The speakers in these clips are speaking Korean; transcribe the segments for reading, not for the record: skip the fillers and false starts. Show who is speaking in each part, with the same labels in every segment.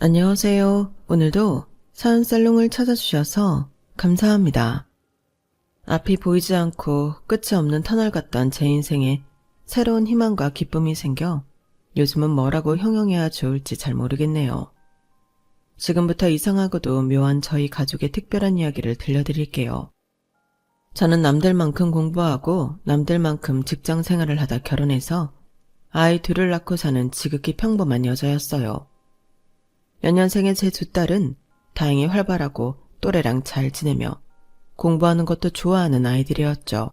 Speaker 1: 안녕하세요. 오늘도 사연살롱을 찾아주셔서 감사합니다. 앞이 보이지 않고 끝이 없는 터널 같던 제 인생에 새로운 희망과 기쁨이 생겨 요즘은 뭐라고 형용해야 좋을지 잘 모르겠네요. 지금부터 이상하고도 묘한 저희 가족의 특별한 이야기를 들려드릴게요. 저는 남들만큼 공부하고 남들만큼 직장 생활을 하다 결혼해서 아이 둘을 낳고 사는 지극히 평범한 여자였어요. 연년생의 제 두 딸은 다행히 활발하고 또래랑 잘 지내며 공부하는 것도 좋아하는 아이들이었죠.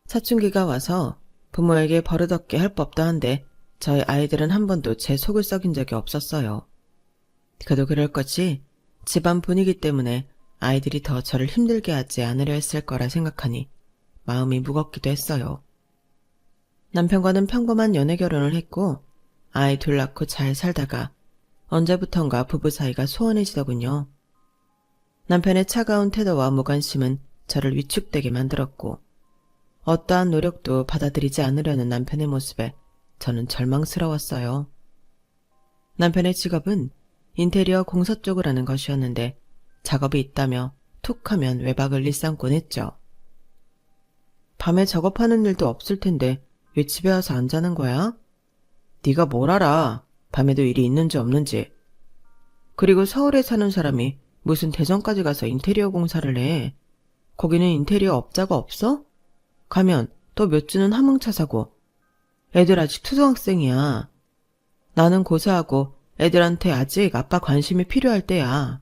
Speaker 1: 사춘기가 와서 부모에게 버릇없게 할 법도 한데 저희 아이들은 한 번도 제 속을 썩인 적이 없었어요. 그도 그럴 것이 집안 분위기 때문에 아이들이 더 저를 힘들게 하지 않으려 했을 거라 생각하니 마음이 무겁기도 했어요. 남편과는 평범한 연애 결혼을 했고 아이 둘 낳고 잘 살다가 언제부턴가 부부 사이가 소원해지더군요. 남편의 차가운 태도와 무관심은 저를 위축되게 만들었고 어떠한 노력도 받아들이지 않으려는 남편의 모습에 저는 절망스러웠어요. 남편의 직업은 인테리어 공사 쪽을 하는 것이었는데 작업이 있다며 툭 하면 외박을 일삼곤 했죠. 밤에 작업하는 일도 없을 텐데 왜 집에 와서 안 자는 거야? 네가 뭘 알아? 밤에도 일이 있는지 없는지. 그리고 서울에 사는 사람이 무슨 대전까지 가서 인테리어 공사를 해. 거기는 인테리어 업자가 없어? 가면 또 몇 주는 화물차 사고. 애들 아직 초등학생이야. 나는 고사하고 애들한테 아직 아빠 관심이 필요할 때야.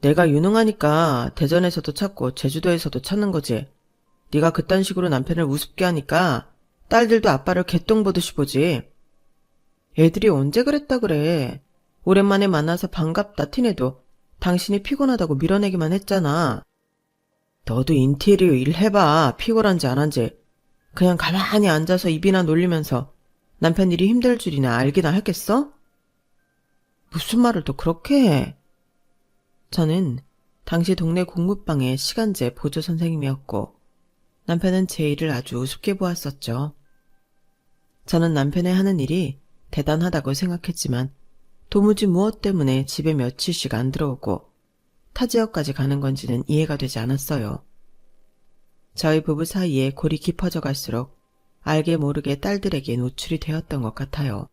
Speaker 1: 내가 유능하니까 대전에서도 찾고 제주도에서도 찾는 거지. 네가 그딴 식으로 남편을 우습게 하니까 딸들도 아빠를 개똥 보듯이 보지. 애들이 언제 그랬다 그래. 오랜만에 만나서 반갑다 티내도 당신이 피곤하다고 밀어내기만 했잖아. 너도 인테리어 일 해봐. 피곤한지 안 한지. 그냥 가만히 앉아서 입이나 놀리면서 남편 일이 힘들 줄이나 알기나 했겠어? 무슨 말을 또 그렇게 해. 저는 당시 동네 공부방의 시간제 보조 선생님이었고 남편은 제 일을 아주 우습게 보았었죠. 저는 남편의 하는 일이 대단하다고 생각했지만 도무지 무엇 때문에 집에 며칠씩 안 들어오고 타 지역까지 가는 건지는 이해가 되지 않았어요. 저희 부부 사이에 골이 깊어져 갈수록 알게 모르게 딸들에게 노출이 되었던 것 같아요.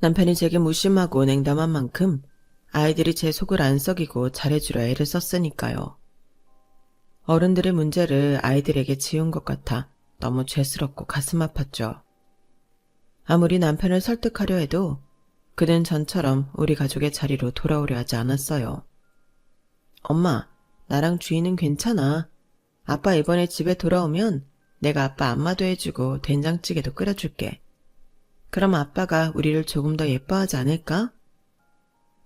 Speaker 1: 남편이 제게 무심하고 냉담한 만큼 아이들이 제 속을 안 썩이고 잘해주려 애를 썼으니까요. 어른들의 문제를 아이들에게 지운 것 같아 너무 죄스럽고 가슴 아팠죠. 아무리 남편을 설득하려 해도 그는 전처럼 우리 가족의 자리로 돌아오려 하지 않았어요. 엄마, 나랑 주희는 괜찮아. 아빠 이번에 집에 돌아오면 내가 아빠 안마도 해주고 된장찌개도 끓여줄게. 그럼 아빠가 우리를 조금 더 예뻐하지 않을까?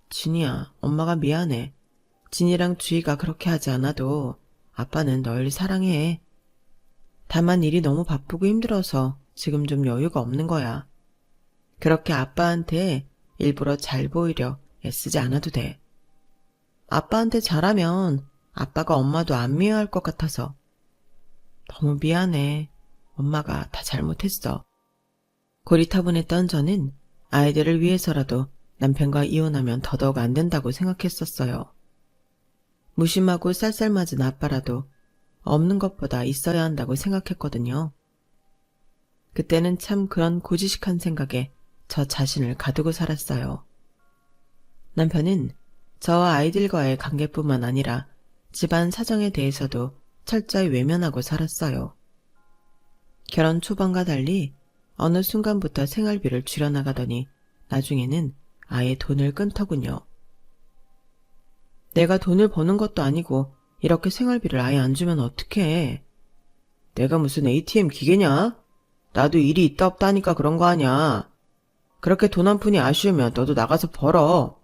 Speaker 1: 진이야, 엄마가 미안해. 진이랑 주희가 그렇게 하지 않아도 아빠는 널 사랑해. 다만 일이 너무 바쁘고 힘들어서 지금 좀 여유가 없는 거야. 그렇게 아빠한테 일부러 잘 보이려 애쓰지 않아도 돼. 아빠한테 잘하면 아빠가 엄마도 안 미워할 것 같아서. 너무 미안해. 엄마가 다 잘못했어. 고리타분했던 저는 아이들을 위해서라도 남편과 이혼하면 더더욱 안 된다고 생각했었어요. 무심하고 쌀쌀맞은 아빠라도 없는 것보다 있어야 한다고 생각했거든요. 그때는 참 그런 고지식한 생각에 저 자신을 가두고 살았어요. 남편은 저와 아이들과의 관계뿐만 아니라 집안 사정에 대해서도 철저히 외면하고 살았어요. 결혼 초반과 달리 어느 순간부터 생활비를 줄여나가더니 나중에는 아예 돈을 끊더군요. 내가 돈을 버는 것도 아니고 이렇게 생활비를 아예 안 주면 어떡해. 내가 무슨 ATM 기계냐? 나도 일이 있다 없다 하니까 그런 거 아냐. 그렇게 돈 한 푼이 아쉬우면 너도 나가서 벌어.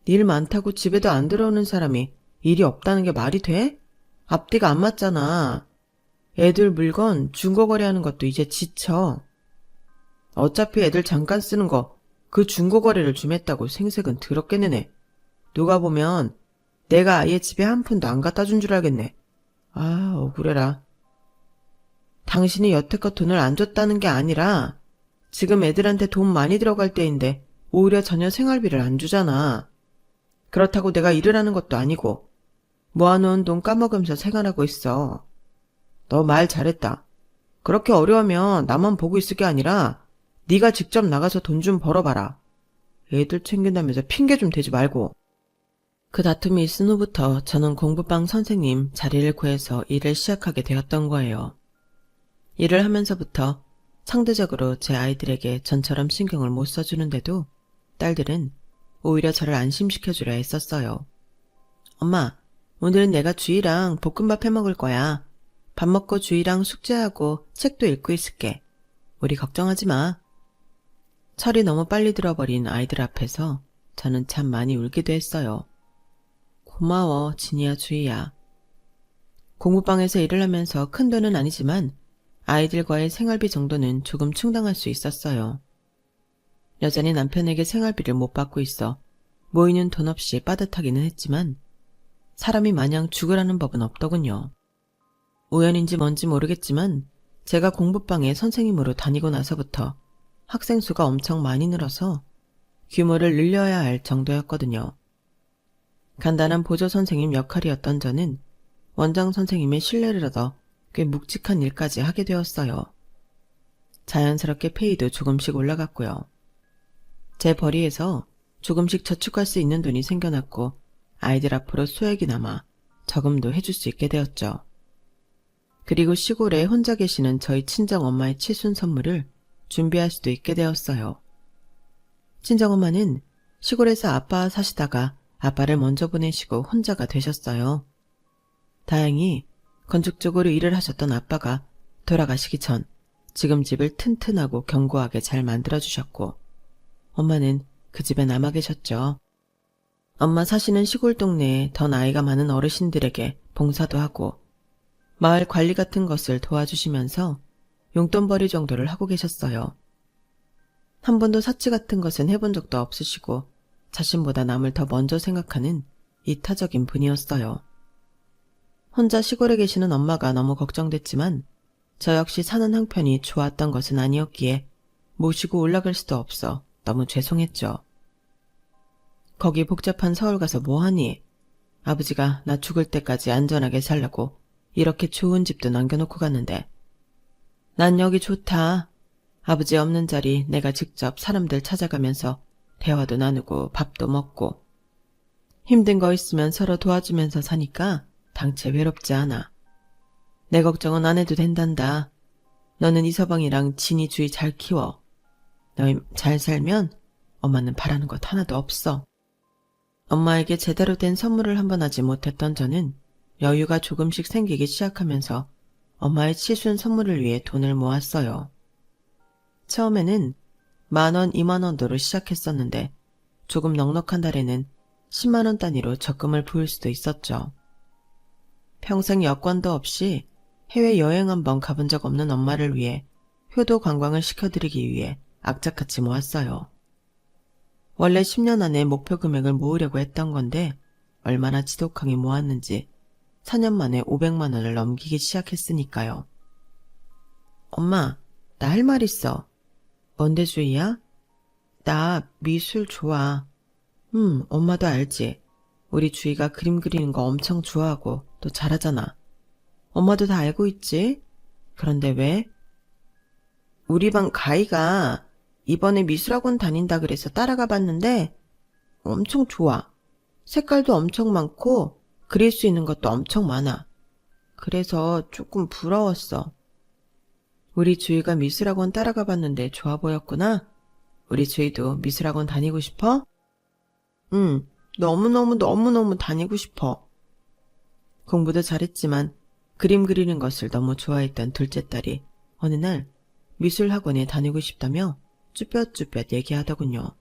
Speaker 1: 일 많다고 집에도 안 들어오는 사람이 일이 없다는 게 말이 돼? 앞뒤가 안 맞잖아. 애들 물건 중고거래하는 것도 이제 지쳐. 어차피 애들 잠깐 쓰는 거 그 중고거래를 좀 했다고 생색은 더럽게 내네. 누가 보면 내가 아예 집에 한 푼도 안 갖다 준 줄 알겠네. 아, 억울해라. 당신이 여태껏 돈을 안 줬다는 게 아니라 지금 애들한테 돈 많이 들어갈 때인데 오히려 전혀 생활비를 안 주잖아. 그렇다고 내가 일을 하는 것도 아니고 모아놓은 돈 까먹으면서 생활하고 있어. 너 말 잘했다. 그렇게 어려우면 나만 보고 있을 게 아니라 네가 직접 나가서 돈 좀 벌어봐라. 애들 챙긴다면서 핑계 좀 대지 말고. 그 다툼이 있은 후부터 저는 공부방 선생님 자리를 구해서 일을 시작하게 되었던 거예요. 일을 하면서부터 상대적으로 제 아이들에게 전처럼 신경을 못 써주는데도 딸들은 오히려 저를 안심시켜주려 했었어요. 엄마, 오늘은 내가 주희랑 볶음밥 해먹을 거야. 밥 먹고 주희랑 숙제하고 책도 읽고 있을게. 우리 걱정하지 마. 철이 너무 빨리 들어버린 아이들 앞에서 저는 참 많이 울기도 했어요. 고마워, 진이야, 주희야. 공부방에서 일을 하면서 큰 돈은 아니지만 아이들과의 생활비 정도는 조금 충당할 수 있었어요. 여전히 남편에게 생활비를 못 받고 있어 모이는 돈 없이 빠듯하기는 했지만 사람이 마냥 죽으라는 법은 없더군요. 우연인지 뭔지 모르겠지만 제가 공부방에 선생님으로 다니고 나서부터 학생 수가 엄청 많이 늘어서 규모를 늘려야 할 정도였거든요. 간단한 보조 선생님 역할이었던 저는 원장 선생님의 신뢰를 얻어 꽤 묵직한 일까지 하게 되었어요. 자연스럽게 페이도 조금씩 올라갔고요. 제 벌이에서 조금씩 저축할 수 있는 돈이 생겨났고 아이들 앞으로 소액이 남아 저금도 해줄 수 있게 되었죠. 그리고 시골에 혼자 계시는 저희 친정엄마의 칠순 선물을 준비할 수도 있게 되었어요. 친정엄마는 시골에서 아빠와 사시다가 아빠를 먼저 보내시고 혼자가 되셨어요. 다행히 건축 쪽으로 일을 하셨던 아빠가 돌아가시기 전 지금 집을 튼튼하고 견고하게 잘 만들어주셨고 엄마는 그 집에 남아 계셨죠. 엄마 사시는 시골 동네에 더 나이가 많은 어르신들에게 봉사도 하고 마을 관리 같은 것을 도와주시면서 용돈벌이 정도를 하고 계셨어요. 한 번도 사치 같은 것은 해본 적도 없으시고 자신보다 남을 더 먼저 생각하는 이타적인 분이었어요. 혼자 시골에 계시는 엄마가 너무 걱정됐지만 저 역시 사는 형편이 좋았던 것은 아니었기에 모시고 올라갈 수도 없어 너무 죄송했죠. 거기 복잡한 서울 가서 뭐하니? 아버지가 나 죽을 때까지 안전하게 살라고 이렇게 좋은 집도 남겨놓고 갔는데. 난 여기 좋다. 아버지 없는 자리 내가 직접 사람들 찾아가면서 대화도 나누고 밥도 먹고 힘든 거 있으면 서로 도와주면서 사니까 당체 외롭지 않아. 내 걱정은 안 해도 된단다. 너는 이서방이랑 진이 주희 잘 키워. 너희 잘 살면 엄마는 바라는 것 하나도 없어. 엄마에게 제대로 된 선물을 한 번 하지 못했던 저는 여유가 조금씩 생기기 시작하면서 엄마의 칠순 선물을 위해 돈을 모았어요. 처음에는 10,000원, 20,000원도로 시작했었는데 조금 넉넉한 달에는 10만원 단위로 적금을 부을 수도 있었죠. 평생 여권도 없이 해외여행 한번 가본 적 없는 엄마를 위해 효도 관광을 시켜드리기 위해 악착같이 모았어요. 원래 10년 안에 목표 금액을 모으려고 했던 건데 얼마나 지독하게 모았는지 4년 만에 500만 원을 넘기기 시작했으니까요. 엄마, 나 할 말 있어. 뭔데 주희야? 나 미술 좋아. 엄마도 알지. 우리 주희가 그림 그리는 거 엄청 좋아하고 또 잘하잖아. 엄마도 다 알고 있지? 그런데 왜? 우리 반 가희가 이번에 미술학원 다닌다 그래서 따라가 봤는데 엄청 좋아. 색깔도 엄청 많고 그릴 수 있는 것도 엄청 많아. 그래서 조금 부러웠어. 우리 주희가 미술학원 따라가 봤는데 좋아 보였구나. 우리 주희도 미술학원 다니고 싶어? 응, 너무너무 다니고 싶어. 공부도 잘했지만 그림 그리는 것을 너무 좋아했던 둘째 딸이 어느 날 미술학원에 다니고 싶다며 쭈뼛쭈뼛 얘기하더군요.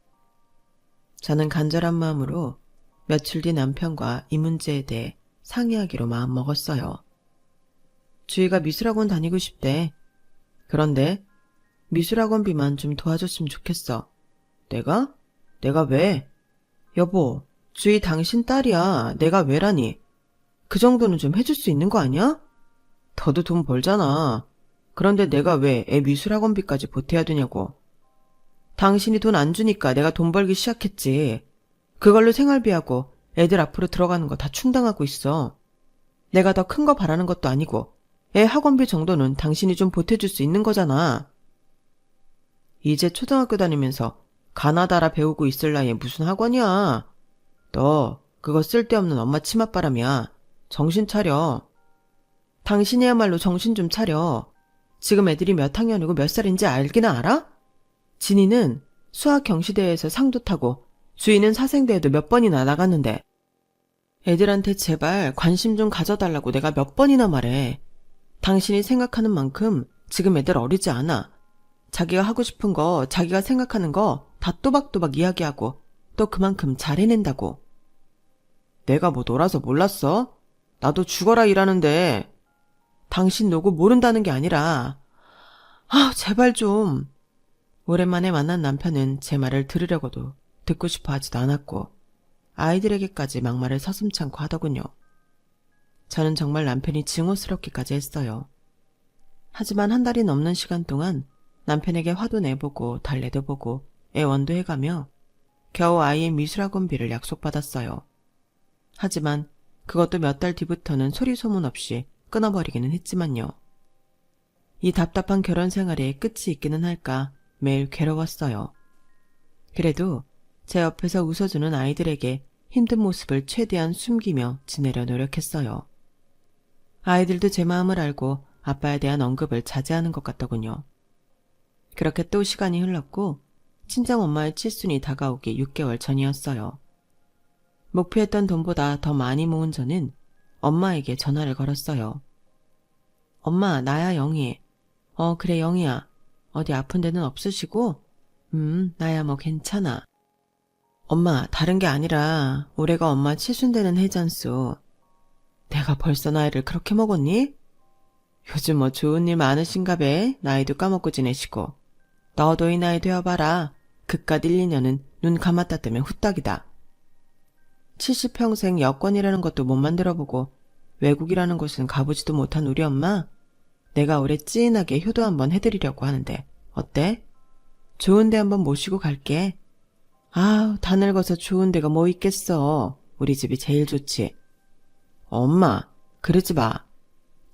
Speaker 1: 저는 간절한 마음으로 며칠 뒤 남편과 이 문제에 대해 상의하기로 마음먹었어요. 주희가 미술학원 다니고 싶대. 그런데 미술학원비만 좀 도와줬으면 좋겠어. 내가? 내가 왜? 여보, 주희 당신 딸이야. 내가 왜라니? 그 정도는 좀 해줄 수 있는 거 아니야? 너도 돈 벌잖아. 그런데 내가 왜 애 미술학원비까지 보태야 되냐고. 당신이 돈 안 주니까 내가 돈 벌기 시작했지. 그걸로 생활비하고 애들 앞으로 들어가는 거 다 충당하고 있어. 내가 더 큰 거 바라는 것도 아니고 애 학원비 정도는 당신이 좀 보태줄 수 있는 거잖아. 이제 초등학교 다니면서 가나다라 배우고 있을 나이에 무슨 학원이야. 너 그거 쓸데없는 엄마 치맛바람이야. 정신 차려. 당신이야말로 정신 좀 차려. 지금 애들이 몇 학년이고 몇 살인지 알기나 알아? 진이는 수학 경시대회에서 상도 타고 주희는 사생대회도 몇 번이나 나갔는데 애들한테 제발 관심 좀 가져달라고 내가 몇 번이나 말해. 당신이 생각하는 만큼 지금 애들 어리지 않아. 자기가 하고 싶은 거, 자기가 생각하는 거 다 또박또박 이야기하고 또 그만큼 잘 해낸다고. 내가 뭐 놀아서 몰랐어? 나도 죽어라 일하는데. 당신 노고 모른다는 게 아니라. 제발 좀. 오랜만에 만난 남편은 제 말을 들으려고도 듣고 싶어 하지도 않았고 아이들에게까지 막말을 서슴찮고 하더군요. 저는 정말 남편이 증오스럽기까지 했어요. 하지만 한 달이 넘는 시간 동안 남편에게 화도 내보고 달래도 보고 애원도 해가며 겨우 아이의 미술학원비를 약속받았어요. 하지만 그것도 몇 달 뒤부터는 소리 소문 없이 끊어버리기는 했지만요. 이 답답한 결혼 생활에 끝이 있기는 할까 매일 괴로웠어요. 그래도 제 옆에서 웃어주는 아이들에게 힘든 모습을 최대한 숨기며 지내려 노력했어요. 아이들도 제 마음을 알고 아빠에 대한 언급을 자제하는 것 같더군요. 그렇게 또 시간이 흘렀고 친정엄마의 칠순이 다가오기 6개월 전이었어요. 목표했던 돈보다 더 많이 모은 저는 엄마에게 전화를 걸었어요. 엄마, 나야 영희. 그래 영희야. 어디 아픈 데는 없으시고? 나야 뭐 괜찮아. 엄마, 다른 게 아니라 올해가 엄마 칠순되는 해잖소. 내가 벌써 나이를 그렇게 먹었니? 요즘 뭐 좋은 일 많으신가 배. 나이도 까먹고 지내시고. 너도 이 나이 되어봐라. 그깟 1, 2년은 눈 감았다 뜨면 후딱이다. 70평생 여권이라는 것도 못 만들어보고 외국이라는 곳은 가보지도 못한 우리 엄마. 내가 올해 찐하게 효도 한번 해드리려고 하는데 어때? 좋은 데 한번 모시고 갈게. 다 늙어서 좋은 데가 뭐 있겠어. 우리 집이 제일 좋지. 엄마, 그러지 마.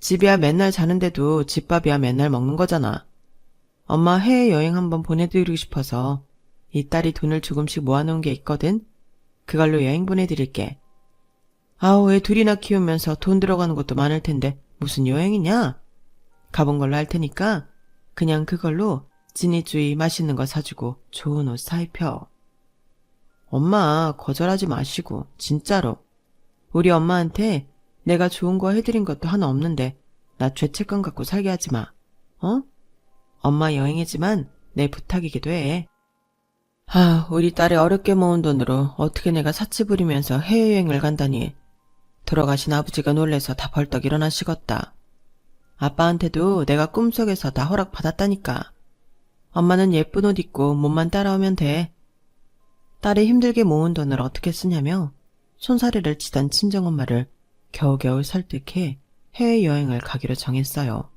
Speaker 1: 집이야 맨날 자는데도 집밥이야 맨날 먹는 거잖아. 엄마 해외여행 한번 보내드리고 싶어서 이 딸이 돈을 조금씩 모아놓은 게 있거든. 그걸로 여행 보내드릴게. 애 둘이나 키우면서 돈 들어가는 것도 많을 텐데 무슨 여행이냐? 가본 걸로 할 테니까 그냥 그걸로 진이주이 맛있는 거 사주고 좋은 옷 사입혀. 엄마 거절하지 마시고 진짜로. 우리 엄마한테 내가 좋은 거 해드린 것도 하나 없는데 나 죄책감 갖고 살게 하지 마. 엄마 여행이지만 내 부탁이기도 해. 우리 딸이 어렵게 모은 돈으로 어떻게 내가 사치 부리면서 해외여행을 간다니. 돌아가신 아버지가 놀래서 다 벌떡 일어나시겄다. 아빠한테도 내가 꿈속에서 다 허락받았다니까. 엄마는 예쁜 옷 입고 몸만 따라오면 돼. 딸이 힘들게 모은 돈을 어떻게 쓰냐며 손사래를 치던 친정엄마를 겨우겨우 설득해 해외여행을 가기로 정했어요.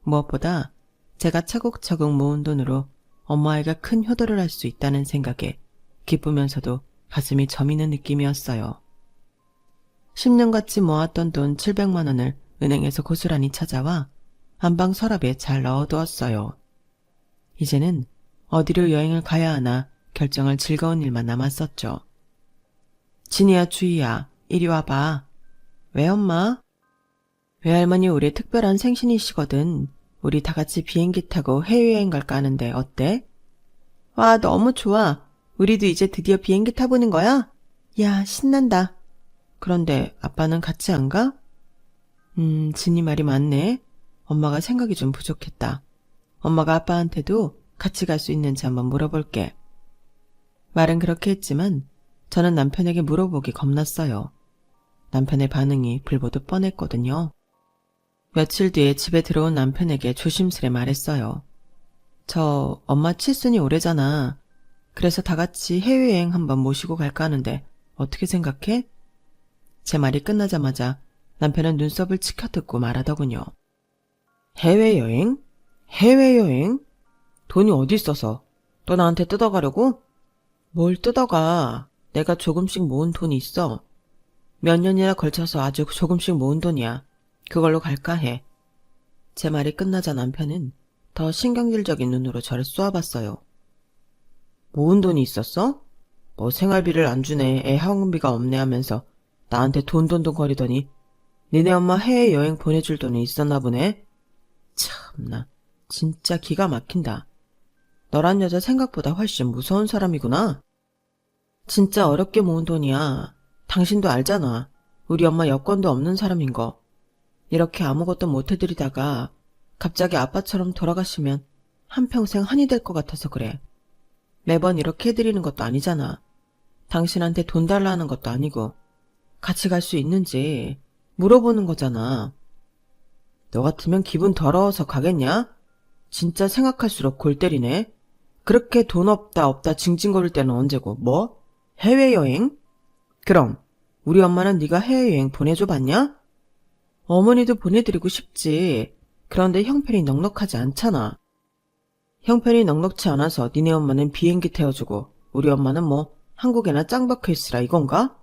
Speaker 1: 무엇보다 제가 차곡차곡 모은 돈으로 엄마애가 큰 효도를 할 수 있다는 생각에 기쁘면서도 가슴이 저미는 느낌이었어요. 10년같이 모았던 돈 700만 원을 은행에서 고스란히 찾아와 안방 서랍에 잘 넣어두었어요. 이제는 어디로 여행을 가야 하나 결정할 즐거운 일만 남았었죠. 진이야 주희야 이리 와봐. 왜 엄마? 외할머니 올해 특별한 생신이시거든. 우리 다 같이 비행기 타고 해외여행 갈까 하는데 어때? 와 너무 좋아. 우리도 이제 드디어 비행기 타보는 거야? 야 신난다. 그런데 아빠는 같이 안 가? 진이 말이 맞네. 엄마가 생각이 좀 부족했다. 엄마가 아빠한테도 같이 갈 수 있는지 한번 물어볼게. 말은 그렇게 했지만 저는 남편에게 물어보기 겁났어요. 남편의 반응이 불보듯 뻔했거든요. 며칠 뒤에 집에 들어온 남편에게 조심스레 말했어요. 저 엄마 칠순이 오래잖아. 그래서 다 같이 해외여행 한번 모시고 갈까 하는데 어떻게 생각해? 제 말이 끝나자마자 남편은 눈썹을 치켜뜯고 말하더군요. 해외여행? 해외여행? 돈이 어디 있어서? 또 나한테 뜯어가려고? 뭘 뜯어가. 내가 조금씩 모은 돈이 있어. 몇 년이나 걸쳐서 아주 조금씩 모은 돈이야. 그걸로 갈까 해. 제 말이 끝나자 남편은 더 신경질적인 눈으로 저를 쏘아봤어요. 모은 돈이 있었어? 뭐 생활비를 안 주네, 애 학원비가 없네 하면서 나한테 돈돈돈 거리더니 니네 엄마 해외여행 보내줄 돈이 있었나 보네? 참나, 진짜 기가 막힌다. 너란 여자 생각보다 훨씬 무서운 사람이구나. 진짜 어렵게 모은 돈이야. 당신도 알잖아. 우리 엄마 여권도 없는 사람인 거. 이렇게 아무것도 못 해드리다가 갑자기 아빠처럼 돌아가시면 한평생 한이 될 것 같아서 그래. 매번 이렇게 해드리는 것도 아니잖아. 당신한테 돈 달라 하는 것도 아니고 같이 갈 수 있는지 물어보는 거잖아. 너 같으면 기분 더러워서 가겠냐? 진짜 생각할수록 골 때리네. 그렇게 돈 없다 징징거릴 때는 언제고. 뭐? 해외여행? 그럼 우리 엄마는 네가 해외여행 보내줘 봤냐? 어머니도 보내드리고 싶지. 그런데 형편이 넉넉하지 않잖아. 형편이 넉넉치 않아서 니네 엄마는 비행기 태워주고 우리 엄마는 뭐 한국에나 짱 박혀있으라 이건가?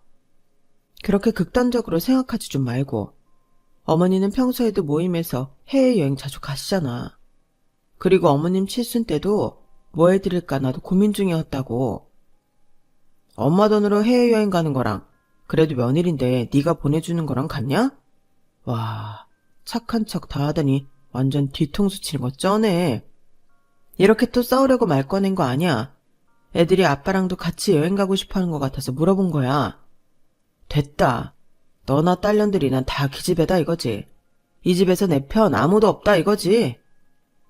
Speaker 1: 그렇게 극단적으로 생각하지 좀 말고. 어머니는 평소에도 모임에서 해외여행 자주 가시잖아. 그리고 어머님 칠순 때도 뭐 해드릴까 나도 고민 중이었다고. 엄마 돈으로 해외여행 가는 거랑 그래도 며느리인데 네가 보내주는 거랑 같냐? 와, 착한 척 다 하더니 완전 뒤통수 치는 거 쩌네. 이렇게 또 싸우려고 말 꺼낸 거 아니야. 애들이 아빠랑도 같이 여행 가고 싶어하는 것 같아서 물어본 거야. 됐다. 너나 딸년들이나 다 기집애다 이거지. 이 집에서 내 편 아무도 없다 이거지.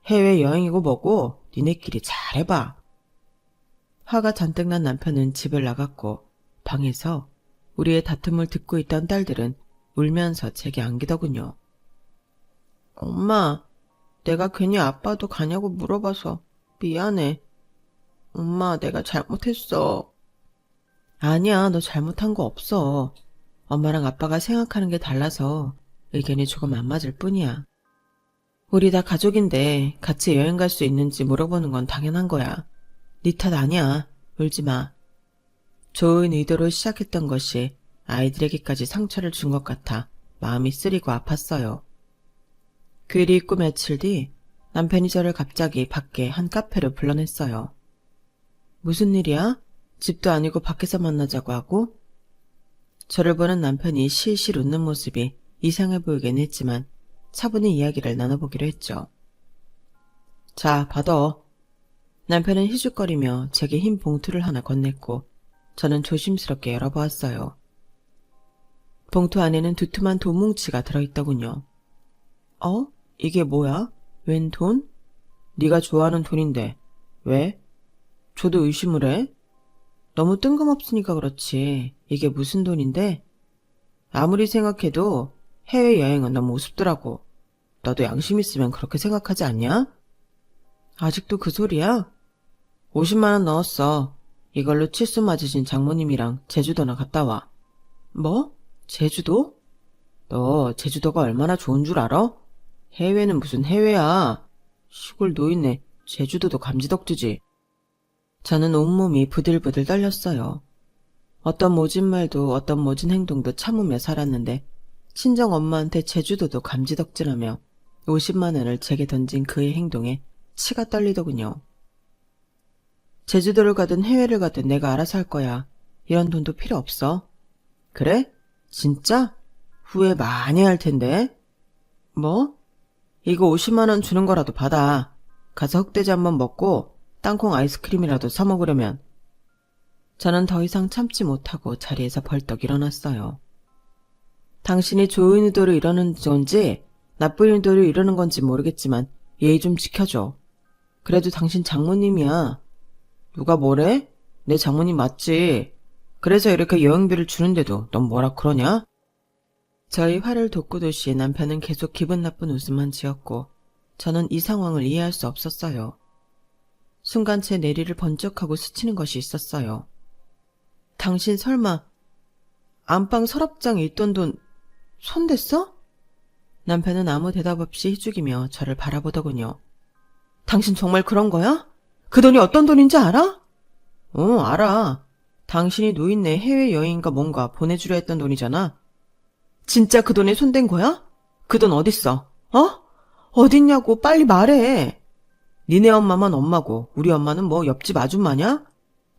Speaker 1: 해외여행이고 뭐고 니네끼리 잘해봐. 화가 잔뜩 난 남편은 집을 나갔고 방에서 우리의 다툼을 듣고 있던 딸들은 울면서 제게 안기더군요. 엄마, 내가 괜히 아빠도 가냐고 물어봐서 미안해. 엄마, 내가 잘못했어. 아니야, 너 잘못한 거 없어. 엄마랑 아빠가 생각하는 게 달라서 의견이 조금 안 맞을 뿐이야. 우리 다 가족인데 같이 여행 갈 수 있는지 물어보는 건 당연한 거야. 네 탓 아니야. 울지 마. 좋은 의도로 시작했던 것이 아이들에게까지 상처를 준 것 같아 마음이 쓰리고 아팠어요. 그 일이 있고 며칠 뒤 남편이 저를 갑자기 밖에 한 카페로 불러냈어요. 무슨 일이야? 집도 아니고 밖에서 만나자고 하고? 저를 보는 남편이 실실 웃는 모습이 이상해 보이긴 했지만 차분히 이야기를 나눠보기로 했죠. 자, 받아. 남편은 희죽거리며 제게 흰 봉투를 하나 건넸고 저는 조심스럽게 열어보았어요. 봉투 안에는 두툼한 돈뭉치가 들어있더군요. 어? 이게 뭐야? 웬 돈? 네가 좋아하는 돈인데 왜? 저도 의심을 해? 너무 뜬금없으니까 그렇지. 이게 무슨 돈인데? 아무리 생각해도 해외여행은 너무 우습더라고. 너도 양심 있으면 그렇게 생각하지 않냐? 아직도 그 소리야? 50만 원 넣었어. 이걸로 칠순 맞으신 장모님이랑 제주도나 갔다 와. 뭐? 제주도? 너 제주도가 얼마나 좋은 줄 알아? 해외는 무슨 해외야. 시골 노인네 제주도도 감지덕지지. 저는 온몸이 부들부들 떨렸어요. 어떤 모진 말도 어떤 모진 행동도 참으며 살았는데 친정 엄마한테 제주도도 감지덕지라며 50만 원을 제게 던진 그의 행동에 치가 떨리더군요. 제주도를 가든 해외를 가든 내가 알아서 할 거야. 이런 돈도 필요 없어. 그래? 진짜? 후회 많이 할 텐데. 뭐? 이거 50만 원 주는 거라도 받아. 가서 흑돼지 한번 먹고 땅콩 아이스크림이라도 사 먹으려면. 저는 더 이상 참지 못하고 자리에서 벌떡 일어났어요. 당신이 좋은 의도로 이러는 건지 나쁜 의도로 이러는 건지 모르겠지만 예의 좀 지켜줘. 그래도 당신 장모님이야. 누가 뭐래? 내 장모님 맞지? 그래서 이렇게 여행비를 주는데도 넌 뭐라 그러냐? 저희 화를 돋구듯이 남편은 계속 기분 나쁜 웃음만 지었고 저는 이 상황을 이해할 수 없었어요. 순간 제 내리를 번쩍하고 스치는 것이 있었어요. 당신 설마 안방 서랍장에 있던 돈 손댔어? 남편은 아무 대답 없이 희죽이며 저를 바라보더군요. 당신 정말 그런 거야? 그 돈이 어떤 돈인지 알아? 알아. 당신이 노인네 해외여행인가 뭔가 보내주려 했던 돈이잖아. 진짜 그 돈에 손댄 거야? 그 돈 어딨어? 어딨냐고 빨리 말해. 니네 엄마만 엄마고 우리 엄마는 뭐 옆집 아줌마냐?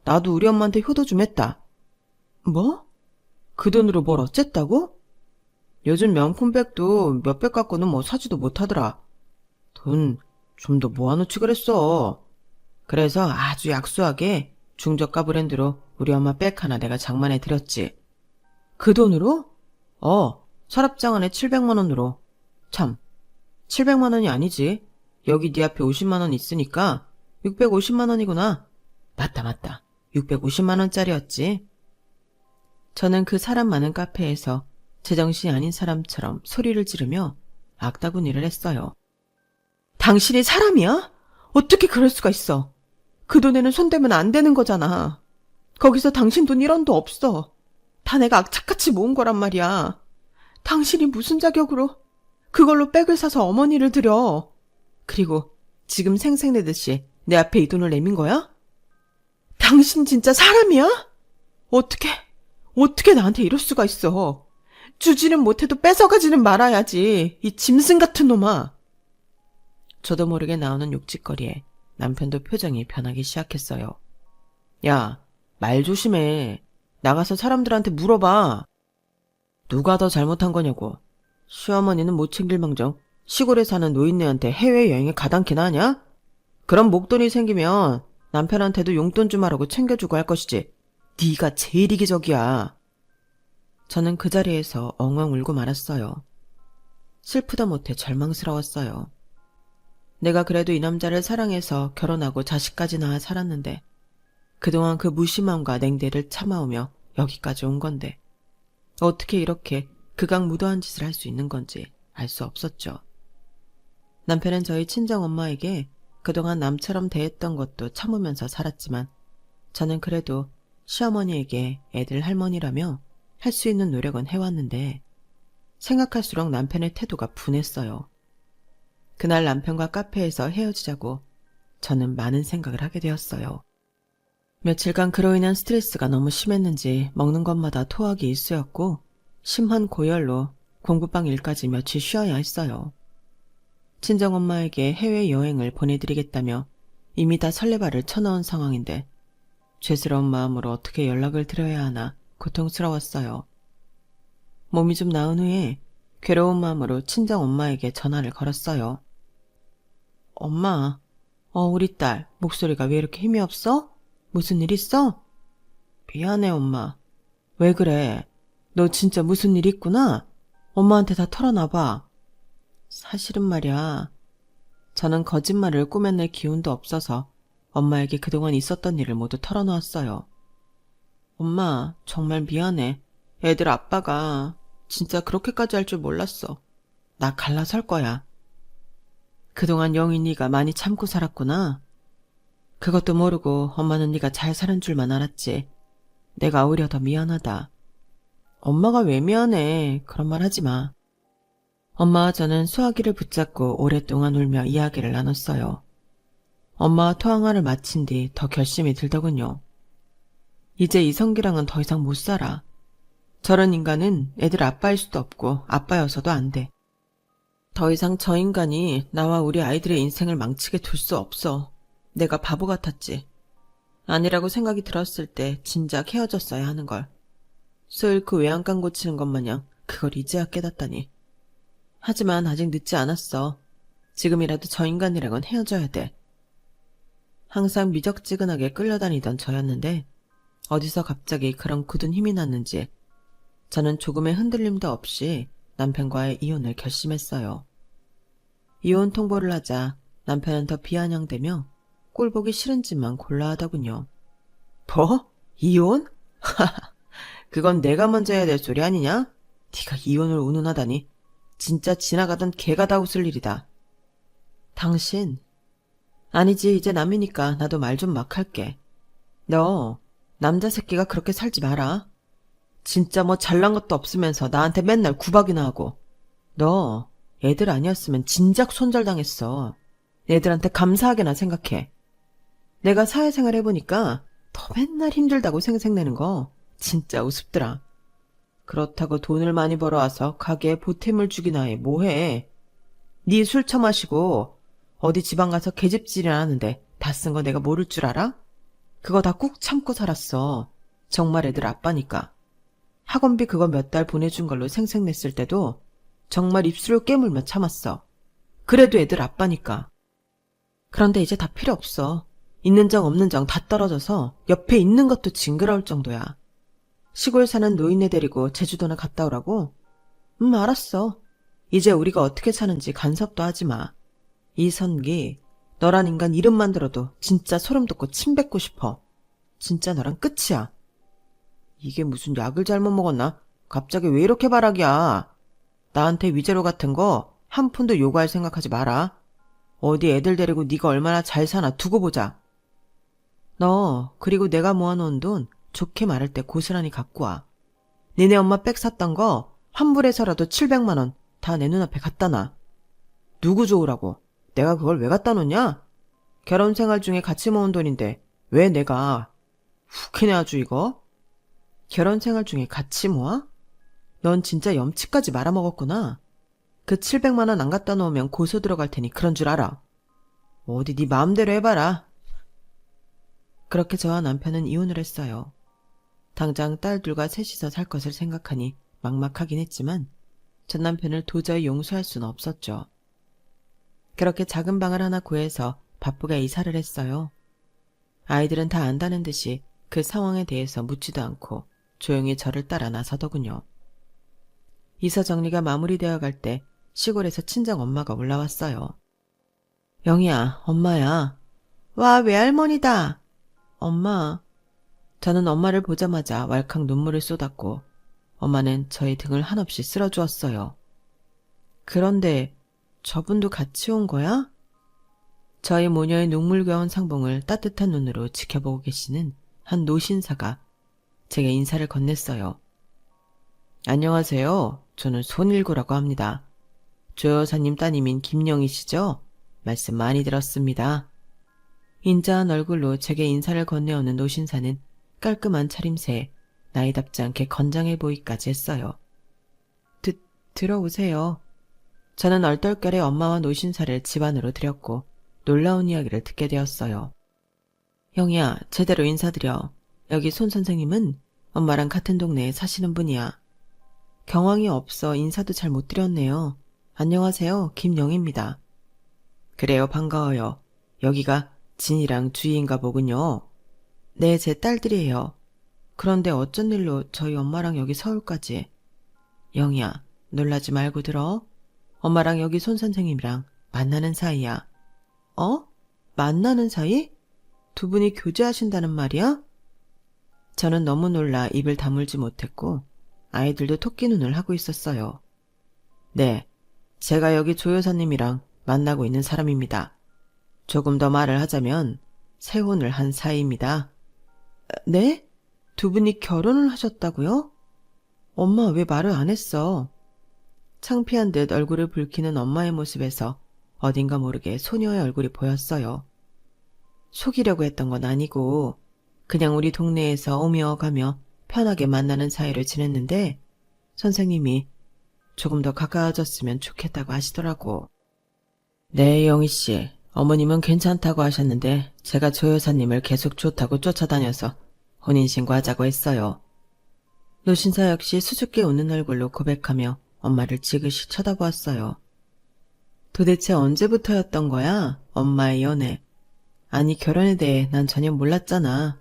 Speaker 1: 나도 우리 엄마한테 효도 좀 했다. 뭐? 그 돈으로 뭘 어쨌다고? 요즘 명품백도 몇백 갖고는 뭐 사지도 못하더라. 돈 좀 더 모아놓지 그랬어. 그래서 아주 약소하게 중저가 브랜드로 우리 엄마 백 하나 내가 장만해 드렸지. 그 돈으로? 서랍장 안에 700만 원으로. 참, 700만 원이 아니지. 여기 네 앞에 50만 원 있으니까 650만 원이구나. 맞다. 650만 원짜리였지. 저는 그 사람 많은 카페에서 제정신이 아닌 사람처럼 소리를 지르며 악다구니를 했어요. 당신이 사람이야? 어떻게 그럴 수가 있어? 그 돈에는 손대면 안 되는 거잖아. 거기서 당신 돈 1원도 없어. 다 내가 악착같이 모은 거란 말이야. 당신이 무슨 자격으로 그걸로 백을 사서 어머니를 드려. 그리고 지금 생색내듯이 내 앞에 이 돈을 내민 거야? 당신 진짜 사람이야? 어떻게 나한테 이럴 수가 있어. 주지는 못해도 뺏어가지는 말아야지. 이 짐승 같은 놈아. 저도 모르게 나오는 욕짓거리에 남편도 표정이 변하기 시작했어요. 야, 말 조심해. 나가서 사람들한테 물어봐. 누가 더 잘못한 거냐고. 시어머니는 못 챙길 망정 시골에 사는 노인네한테 해외여행에 가당키나 하냐? 그럼 목돈이 생기면 남편한테도 용돈 좀 하라고 챙겨주고 할 것이지. 네가 제일 이기적이야. 저는 그 자리에서 엉엉 울고 말았어요. 슬프다 못해 절망스러웠어요. 내가 그래도 이 남자를 사랑해서 결혼하고 자식까지 낳아 살았는데 그동안 그 무심함과 냉대를 참아오며 여기까지 온 건데 어떻게 이렇게 극악무도한 짓을 할 수 있는 건지 알 수 없었죠. 남편은 저희 친정엄마에게 그동안 남처럼 대했던 것도 참으면서 살았지만 저는 그래도 시어머니에게 애들 할머니라며 할 수 있는 노력은 해왔는데 생각할수록 남편의 태도가 분했어요. 그날 남편과 카페에서 헤어지자고 저는 많은 생각을 하게 되었어요. 며칠간 그로 인한 스트레스가 너무 심했는지 먹는 것마다 토하기 일쑤였고 심한 고열로 공부방 일까지 며칠 쉬어야 했어요. 친정엄마에게 해외여행을 보내드리겠다며 이미 다 설레발을 쳐넣은 상황인데 죄스러운 마음으로 어떻게 연락을 드려야 하나 고통스러웠어요. 몸이 좀 나은 후에 괴로운 마음으로 친정엄마에게 전화를 걸었어요. 엄마, 우리 딸 목소리가 왜 이렇게 힘이 없어? 무슨 일 있어? 미안해 엄마. 왜 그래? 너 진짜 무슨 일 있구나? 엄마한테 다 털어놔봐. 사실은 말이야. 저는 거짓말을 꾸며낼 기운도 없어서 엄마에게 그동안 있었던 일을 모두 털어놓았어요. 엄마, 정말 미안해. 애들 아빠가 진짜 그렇게까지 할 줄 몰랐어. 나 갈라설 거야. 그동안 영희 네가 많이 참고 살았구나. 그것도 모르고 엄마는 네가 잘 사는 줄만 알았지. 내가 오히려 더 미안하다. 엄마가 왜 미안해. 그런 말 하지 마. 엄마와 저는 수화기를 붙잡고 오랫동안 울며 이야기를 나눴어요. 엄마와 토항화를 마친 뒤 더 결심이 들더군요. 이제 이성기랑은 더 이상 못 살아. 저런 인간은 애들 아빠일 수도 없고 아빠여서도 안 돼. 더 이상 저 인간이 나와 우리 아이들의 인생을 망치게 둘 수 없어. 내가 바보 같았지. 아니라고 생각이 들었을 때 진작 헤어졌어야 하는 걸. 술 그 외양간 고치는 것 마냥 그걸 이제야 깨닫다니. 하지만 아직 늦지 않았어. 지금이라도 저 인간이랑은 헤어져야 돼. 항상 미적지근하게 끌려다니던 저였는데 어디서 갑자기 그런 굳은 힘이 났는지 저는 조금의 흔들림도 없이 남편과의 이혼을 결심했어요. 이혼 통보를 하자 남편은 더 비아냥대며 꼴보기 싫은 짓만 골라 하더군요. 뭐? 이혼? 그건 내가 먼저 해야 될 소리 아니냐? 네가 이혼을 운운하다니. 진짜 지나가던 개가 다 웃을 일이다. 당신? 아니지, 이제 남이니까 나도 말 좀 막 할게. 너 남자 새끼가 그렇게 살지 마라. 진짜 뭐 잘난 것도 없으면서 나한테 맨날 구박이나 하고. 너 애들 아니었으면 진작 손절당했어. 애들한테 감사하게나 생각해. 내가 사회생활 해보니까 더 맨날 힘들다고 생색내는 거 진짜 우습더라. 그렇다고 돈을 많이 벌어와서 가게에 보탬을 주기나 해 뭐해. 네 술 처마시고 어디 지방 가서 계집질이나 하는데 다 쓴 거 내가 모를 줄 알아? 그거 다 꾹 참고 살았어. 정말 애들 아빠니까. 학원비 그거 몇 달 보내준 걸로 생색냈을 때도 정말 입술을 깨물며 참았어. 그래도 애들 아빠니까. 그런데 이제 다 필요 없어. 있는 정 없는 정 다 떨어져서 옆에 있는 것도 징그러울 정도야. 시골 사는 노인네 데리고 제주도나 갔다 오라고? 알았어. 이제 우리가 어떻게 사는지 간섭도 하지 마. 이선기, 너란 인간 이름만 들어도 진짜 소름 돋고 침 뱉고 싶어. 진짜 너랑 끝이야. 이게 무슨 약을 잘못 먹었나? 갑자기 왜 이렇게 발악이야? 나한테 위자료 같은 거 한 푼도 요구할 생각하지 마라. 어디 애들 데리고 네가 얼마나 잘 사나 두고 보자. 너 그리고 내가 모아놓은 돈 좋게 말할 때 고스란히 갖고 와. 니네 엄마 백 샀던 거 환불해서라도 700만 원 다 내 눈앞에 갖다 놔. 누구 좋으라고? 내가 그걸 왜 갖다 놓냐? 결혼 생활 중에 같이 모은 돈인데 왜 내가 훅히네 아주 이거? 결혼 생활 중에 같이 모아? 넌 진짜 염치까지 말아먹었구나. 그 700만 원 안 갖다 놓으면 고소 들어갈 테니 그런 줄 알아. 어디 네 마음대로 해봐라. 그렇게 저와 남편은 이혼을 했어요. 당장 딸 둘과 셋이서 살 것을 생각하니 막막하긴 했지만 전 남편을 도저히 용서할 수는 없었죠. 그렇게 작은 방을 하나 구해서 바쁘게 이사를 했어요. 아이들은 다 안다는 듯이 그 상황에 대해서 묻지도 않고 조용히 저를 따라 나서더군요. 이사 정리가 마무리되어 갈 때 시골에서 친정 엄마가 올라왔어요. 영희야, 엄마야. 와, 외할머니다. 엄마. 저는 엄마를 보자마자 왈칵 눈물을 쏟았고 엄마는 저의 등을 한없이 쓸어주었어요. 그런데 저분도 같이 온 거야? 저희 모녀의 눈물겨운 상봉을 따뜻한 눈으로 지켜보고 계시는 한 노신사가 제게 인사를 건넸어요. 안녕하세요. 저는 손일구라고 합니다. 조 여사님 따님인 김영희시죠? 말씀 많이 들었습니다. 인자한 얼굴로 제게 인사를 건네오는 노신사는 깔끔한 차림새에 나이답지 않게 건장해 보이기까지 했어요. 들어오세요. 저는 얼떨결에 엄마와 노신사를 집 안으로 들였고 놀라운 이야기를 듣게 되었어요. 영희야, 제대로 인사드려. 여기 손 선생님은 엄마랑 같은 동네에 사시는 분이야. 경황이 없어 인사도 잘 못 드렸네요. 안녕하세요, 김영희입니다. 그래요, 반가워요. 여기가 진이랑 주희인가 보군요. 네, 제 딸들이에요. 그런데 어쩐 일로 저희 엄마랑 여기 서울까지. 영희야, 놀라지 말고 들어. 엄마랑 여기 손 선생님이랑 만나는 사이야. 어? 만나는 사이? 두 분이 교제하신다는 말이야? 저는 너무 놀라 입을 다물지 못했고 아이들도 토끼 눈을 하고 있었어요. 네, 제가 여기 조 여사님이랑 만나고 있는 사람입니다. 조금 더 말을 하자면 세혼을 한 사이입니다. 네? 두 분이 결혼을 하셨다고요? 엄마 왜 말을 안 했어? 창피한 듯 얼굴을 붉히는 엄마의 모습에서 어딘가 모르게 소녀의 얼굴이 보였어요. 속이려고 했던 건 아니고 그냥 우리 동네에서 오며 가며 편하게 만나는 사이를 지냈는데 선생님이 조금 더 가까워졌으면 좋겠다고 하시더라고. 네, 영희씨. 어머님은 괜찮다고 하셨는데 제가 조 여사님을 계속 좋다고 쫓아다녀서 혼인신고하자고 했어요. 노신사 역시 수줍게 웃는 얼굴로 고백하며 엄마를 지그시 쳐다보았어요. 도대체 언제부터였던 거야? 엄마의 연애. 아니, 결혼에 대해 난 전혀 몰랐잖아.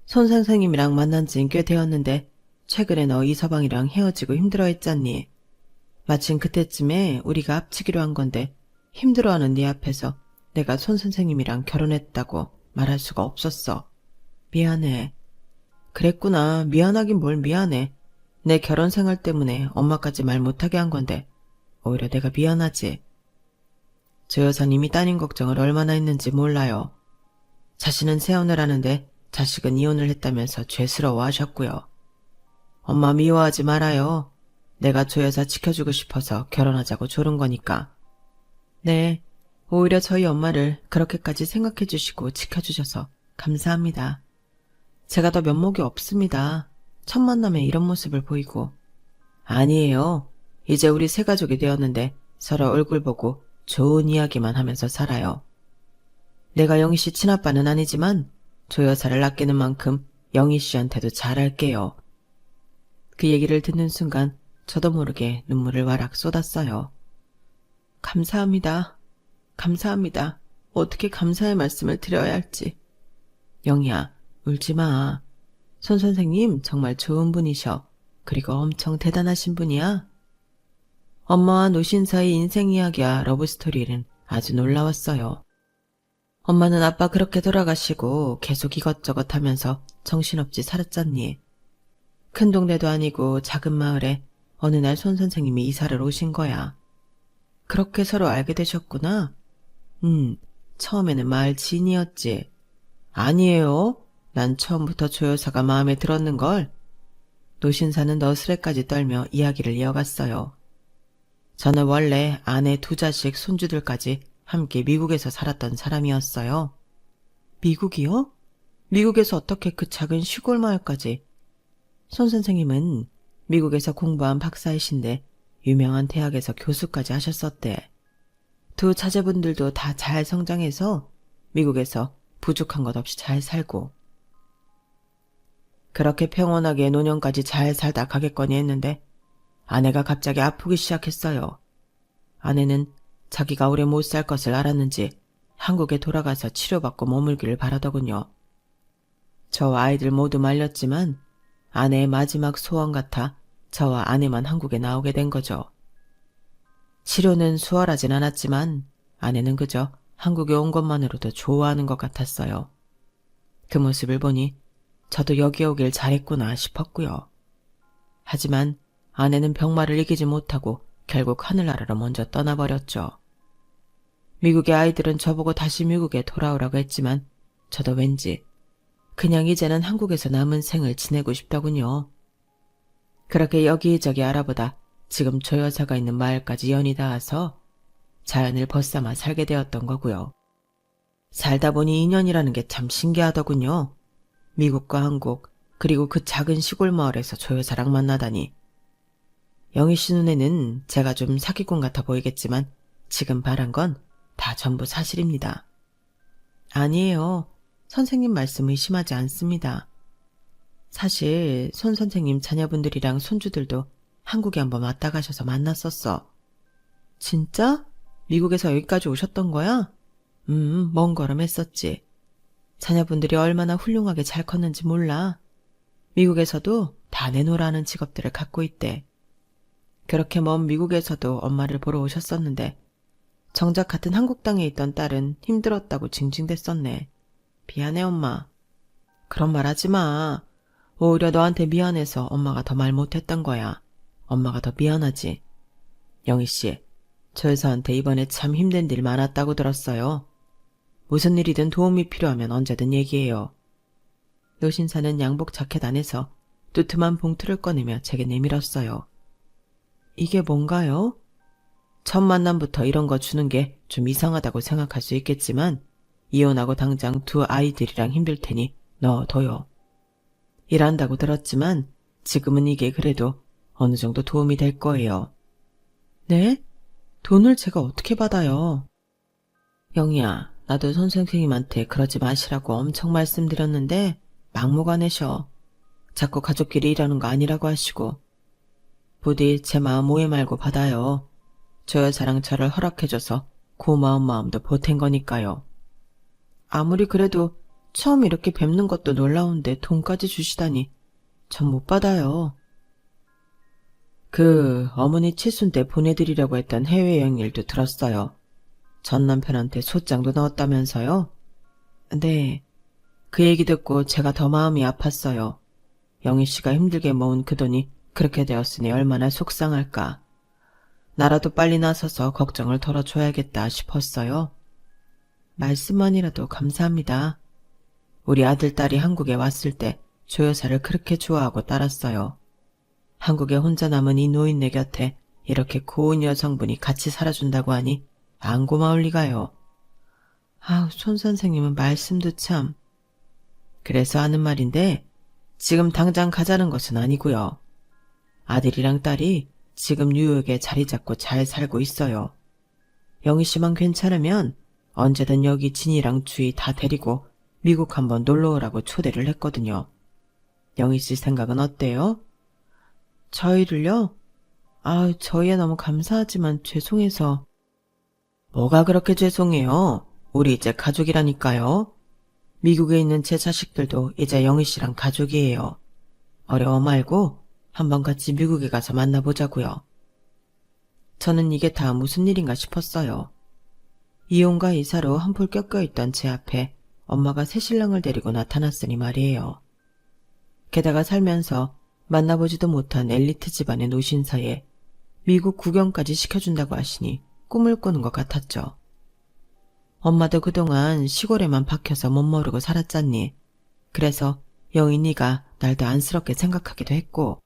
Speaker 1: 손 선생님이랑 만난 지는 꽤 되었는데 최근에 너 이서방이랑 헤어지고 힘들어했잖니. 마침 그때쯤에 우리가 합치기로 한 건데 힘들어하는 네 앞에서 내가 손 선생님이랑 결혼했다고 말할 수가 없었어. 미안해. 그랬구나. 미안하긴 뭘 미안해. 내 결혼 생활 때문에 엄마까지 말 못하게 한 건데 오히려 내가 미안하지. 조 여사님이 따님 걱정을 얼마나 했는지 몰라요. 자신은 세혼을 하는데 자식은 이혼을 했다면서 죄스러워 하셨고요. 엄마 미워하지 말아요. 내가 조 여사 지켜주고 싶어서 결혼하자고 조른 거니까. 네, 오히려 저희 엄마를 그렇게까지 생각해 주시고 지켜주셔서 감사합니다. 제가 더 면목이 없습니다. 첫 만남에 이런 모습을 보이고. 아니에요. 이제 우리 새 가족이 되었는데 서로 얼굴 보고 좋은 이야기만 하면서 살아요. 내가 영희 씨 친아빠는 아니지만 조 여사를 아끼는 만큼 영희 씨한테도 잘할게요. 그 얘기를 듣는 순간 저도 모르게 눈물을 와락 쏟았어요. 감사합니다. 감사합니다. 어떻게 감사의 말씀을 드려야 할지. 영희야, 울지 마. 손 선생님 정말 좋은 분이셔. 그리고 엄청 대단하신 분이야. 엄마와 노신 사이 인생 이야기와 러브스토리는 아주 놀라웠어요. 엄마는 아빠 그렇게 돌아가시고 계속 이것저것 하면서 정신없이 살았잖니. 큰 동네도 아니고 작은 마을에 어느 날 손 선생님이 이사를 오신 거야. 그렇게 서로 알게 되셨구나. 처음에는 마을 지인이었지. 아니에요. 난 처음부터 조 여사가 마음에 들었는걸. 노신사는 너스레까지 떨며 이야기를 이어갔어요. 저는 원래 아내 2자식 손주들까지 함께 미국에서 살았던 사람이었어요. 미국이요? 미국에서 어떻게 그 작은 시골 마을까지? 손 선생님은 미국에서 공부한 박사이신데 유명한 대학에서 교수까지 하셨었대. 2 자제분들도 다 잘 성장해서 미국에서 부족한 것 없이 잘 살고. 그렇게 평온하게 노년까지 잘 살다 가겠거니 했는데 아내가 갑자기 아프기 시작했어요. 아내는 자기가 오래 못 살 것을 알았는지 한국에 돌아가서 치료받고 머물기를 바라더군요. 저와 아이들 모두 말렸지만 아내의 마지막 소원 같아 저와 아내만 한국에 나오게 된 거죠. 치료는 수월하진 않았지만 아내는 그저 한국에 온 것만으로도 좋아하는 것 같았어요. 그 모습을 보니 저도 여기 오길 잘했구나 싶었고요. 하지만 아내는 병마를 이기지 못하고 결국 하늘나라로 먼저 떠나버렸죠. 미국의 아이들은 저보고 다시 미국에 돌아오라고 했지만 저도 왠지 그냥 이제는 한국에서 남은 생을 지내고 싶더군요. 그렇게 여기저기 알아보다 지금 조 여사가 있는 마을까지 연이 닿아서 자연을 벗삼아 살게 되었던 거고요. 살다 보니 인연이라는 게 참 신기하더군요. 미국과 한국 그리고 그 작은 시골 마을에서 조 여사랑 만나다니. 영희 씨 눈에는 제가 좀 사기꾼 같아 보이겠지만 지금 말한 건 다 전부 사실입니다. 아니에요. 선생님 말씀 의심하지 않습니다. 사실 손 선생님 자녀분들이랑 손주들도 한국에 한번 왔다 가셔서 만났었어. 진짜? 미국에서 여기까지 오셨던 거야? 먼 걸음 했었지. 자녀분들이 얼마나 훌륭하게 잘 컸는지 몰라. 미국에서도 다 내놓으라는 직업들을 갖고 있대. 그렇게 먼 미국에서도 엄마를 보러 오셨었는데 정작 같은 한국 땅에 있던 딸은 힘들었다고 징징댔었네. 미안해 엄마. 그런 말 하지 마. 오히려 너한테 미안해서 엄마가 더 말 못했던 거야. 엄마가 더 미안하지. 영희씨, 저 여사한테 이번에 참 힘든 일 많았다고 들었어요. 무슨 일이든 도움이 필요하면 언제든 얘기해요. 노신사는 양복 자켓 안에서 두툼한 봉투를 꺼내며 제게 내밀었어요. 이게 뭔가요? 첫 만남부터 이런 거 주는 게 좀 이상하다고 생각할 수 있겠지만 이혼하고 당장 2 아이들이랑 힘들 테니 넣어둬요. 일한다고 들었지만 지금은 이게 그래도 어느 정도 도움이 될 거예요. 네? 돈을 제가 어떻게 받아요? 영희야, 나도 손 선생님한테 그러지 마시라고 엄청 말씀드렸는데 막무가내셔. 자꾸 가족끼리 일하는 거 아니라고 하시고. 부디 제 마음 오해 말고 받아요. 저 여사랑 저를 허락해줘서 고마운 마음도 보탠 거니까요. 아무리 그래도 처음 이렇게 뵙는 것도 놀라운데 돈까지 주시다니 전 못 받아요. 어머니 칠순 때 보내드리려고 했던 해외여행 일도 들었어요. 전 남편한테 소장도 넣었다면서요? 네. 그 얘기 듣고 제가 더 마음이 아팠어요. 영희 씨가 힘들게 모은 그 돈이 그렇게 되었으니 얼마나 속상할까. 나라도 빨리 나서서 걱정을 덜어줘야겠다 싶었어요. 말씀만이라도 감사합니다. 우리 아들, 딸이 한국에 왔을 때 조 여사를 그렇게 좋아하고 따랐어요. 한국에 혼자 남은 이 노인네 곁에 이렇게 고운 여성분이 같이 살아준다고 하니 안 고마울 리가요. 아우, 손 선생님은 말씀도 참. 그래서 하는 말인데 지금 당장 가자는 것은 아니고요. 아들이랑 딸이 지금 뉴욕에 자리 잡고 잘 살고 있어요. 영희 씨만 괜찮으면 언제든 여기 진이랑 주희 다 데리고 미국 한번 놀러 오라고 초대를 했거든요. 영희 씨 생각은 어때요? 저희를요? 아, 저희야 너무 감사하지만 죄송해서. 뭐가 그렇게 죄송해요? 우리 이제 가족이라니까요. 미국에 있는 제 자식들도 이제 영희 씨랑 가족이에요. 어려워 말고 한번 같이 미국에 가서 만나보자고요. 저는 이게 다 무슨 일인가 싶었어요. 이혼과 이사로 한풀 껴껴있던 제 앞에 엄마가 새신랑을 데리고 나타났으니 말이에요. 게다가 살면서 만나보지도 못한 엘리트 집안의 노신사에 미국 구경까지 시켜준다고 하시니 꿈을 꾸는 것 같았죠. 엄마도 그동안 시골에만 박혀서 못 모르고 살았잖니. 그래서 영희 네가 날도 안쓰럽게 생각하기도 했고,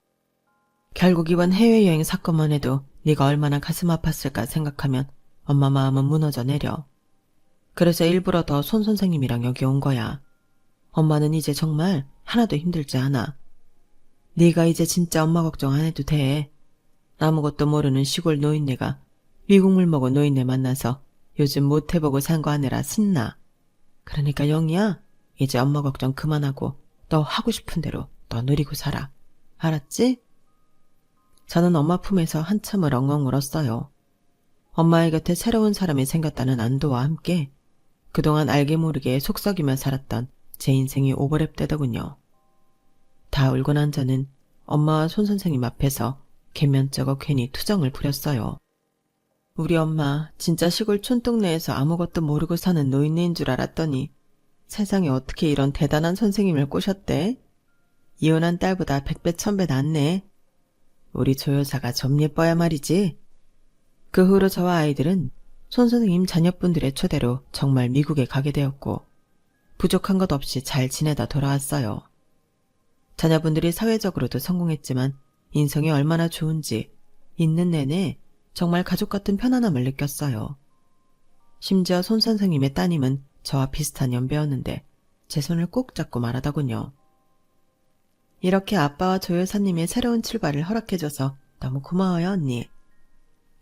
Speaker 1: 결국 이번 해외여행 사건만 해도 네가 얼마나 가슴 아팠을까 생각하면 엄마 마음은 무너져 내려. 그래서 일부러 더 손 선생님이랑 여기 온 거야. 엄마는 이제 정말 하나도 힘들지 않아. 네가 이제 진짜 엄마 걱정 안 해도 돼. 아무것도 모르는 시골 노인네가 미국 물 먹은 노인네 만나서 요즘 못 해보고 산 거 하느라 신나. 그러니까 영희야, 이제 엄마 걱정 그만하고 너 하고 싶은 대로 너 누리고 살아. 알았지? 저는 엄마 품에서 한참을 엉엉 울었어요. 엄마의 곁에 새로운 사람이 생겼다는 안도와 함께 그동안 알게 모르게 속썩이며 살았던 제 인생이 오버랩되더군요. 다 울고 난 저는 엄마와 손 선생님 앞에서 갯면쩍어 괜히 투정을 부렸어요. 우리 엄마 진짜 시골 촌동네에서 아무것도 모르고 사는 노인네인 줄 알았더니 세상에 어떻게 이런 대단한 선생님을 꼬셨대? 이혼한 딸보다 100배 1000배 낫네. 우리 조 여사가 좀 예뻐야 말이지. 그 후로 저와 아이들은 손 선생님 자녀분들의 초대로 정말 미국에 가게 되었고 부족한 것 없이 잘 지내다 돌아왔어요. 자녀분들이 사회적으로도 성공했지만 인성이 얼마나 좋은지 있는 내내 정말 가족 같은 편안함을 느꼈어요. 심지어 손 선생님의 따님은 저와 비슷한 연배였는데 제 손을 꼭 잡고 말하더군요. 이렇게 아빠와 조 여사님의 새로운 출발을 허락해줘서 너무 고마워요, 언니.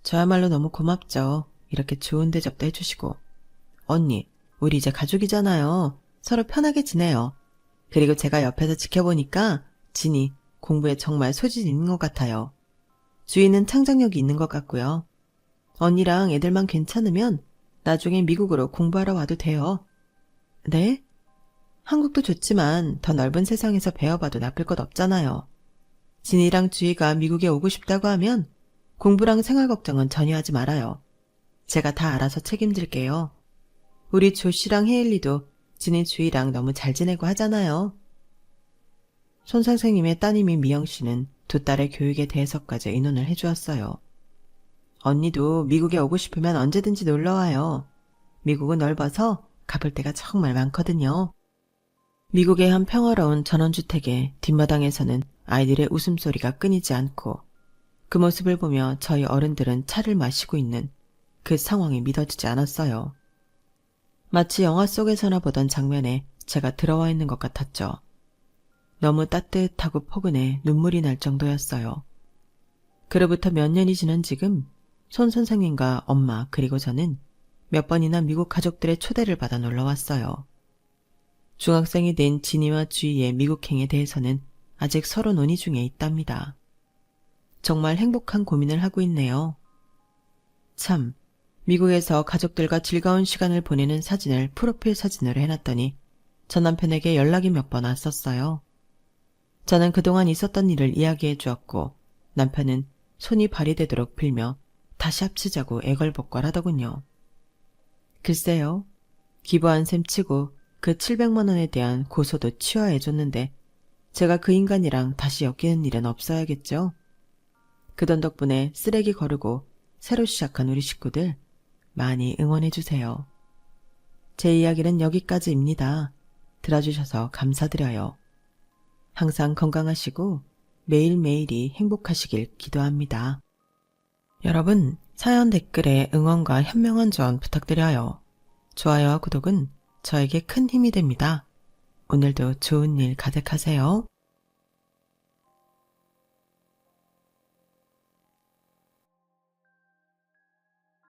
Speaker 1: 저야말로 너무 고맙죠. 이렇게 좋은 대접도 해주시고. 언니, 우리 이제 가족이잖아요. 서로 편하게 지내요. 그리고 제가 옆에서 지켜보니까 진이 공부에 정말 소질이 있는 것 같아요. 주희는 창작력이 있는 것 같고요. 언니랑 애들만 괜찮으면 나중에 미국으로 공부하러 와도 돼요. 네? 한국도 좋지만 더 넓은 세상에서 배워봐도 나쁠 것 없잖아요. 진이랑 주희가 미국에 오고 싶다고 하면 공부랑 생활 걱정은 전혀 하지 말아요. 제가 다 알아서 책임질게요. 우리 조씨랑 혜일리도 진이 주희랑 너무 잘 지내고 하잖아요. 손 선생님의 따님인 미영씨는 두 딸의 교육에 대해서까지 의논을 해주었어요. 언니도 미국에 오고 싶으면 언제든지 놀러와요. 미국은 넓어서 가볼 데가 정말 많거든요. 미국의 한 평화로운 전원주택의 뒷마당에서는 아이들의 웃음소리가 끊이지 않고 그 모습을 보며 저희 어른들은 차를 마시고 있는 그 상황이 믿어지지 않았어요. 마치 영화 속에서나 보던 장면에 제가 들어와 있는 것 같았죠. 너무 따뜻하고 포근해 눈물이 날 정도였어요. 그로부터 몇 년이 지난 지금 손 선생님과 엄마 그리고 저는 몇 번이나 미국 가족들의 초대를 받아 놀러왔어요. 중학생이 된 진이와 주희의 미국행에 대해서는 아직 서로 논의 중에 있답니다. 정말 행복한 고민을 하고 있네요. 참, 미국에서 가족들과 즐거운 시간을 보내는 사진을 프로필 사진으로 해놨더니 저 남편에게 연락이 몇 번 왔었어요. 저는 그동안 있었던 일을 이야기해 주었고 남편은 손이 발휘되도록 빌며 다시 합치자고 애걸복걸하더군요. 글쎄요. 기부한 셈 치고 그 700만 원에 대한 고소도 취하해 줬는데 제가 그 인간이랑 다시 엮이는 일은 없어야겠죠. 그 돈 덕분에 쓰레기 거르고 새로 시작한 우리 식구들 많이 응원해 주세요. 제 이야기는 여기까지입니다. 들어주셔서 감사드려요. 항상 건강하시고 매일매일이 행복하시길 기도합니다. 여러분, 사연 댓글에 응원과 현명한 조언 부탁드려요. 좋아요와 구독은 저에게 큰 힘이 됩니다. 오늘도 좋은 일 가득하세요.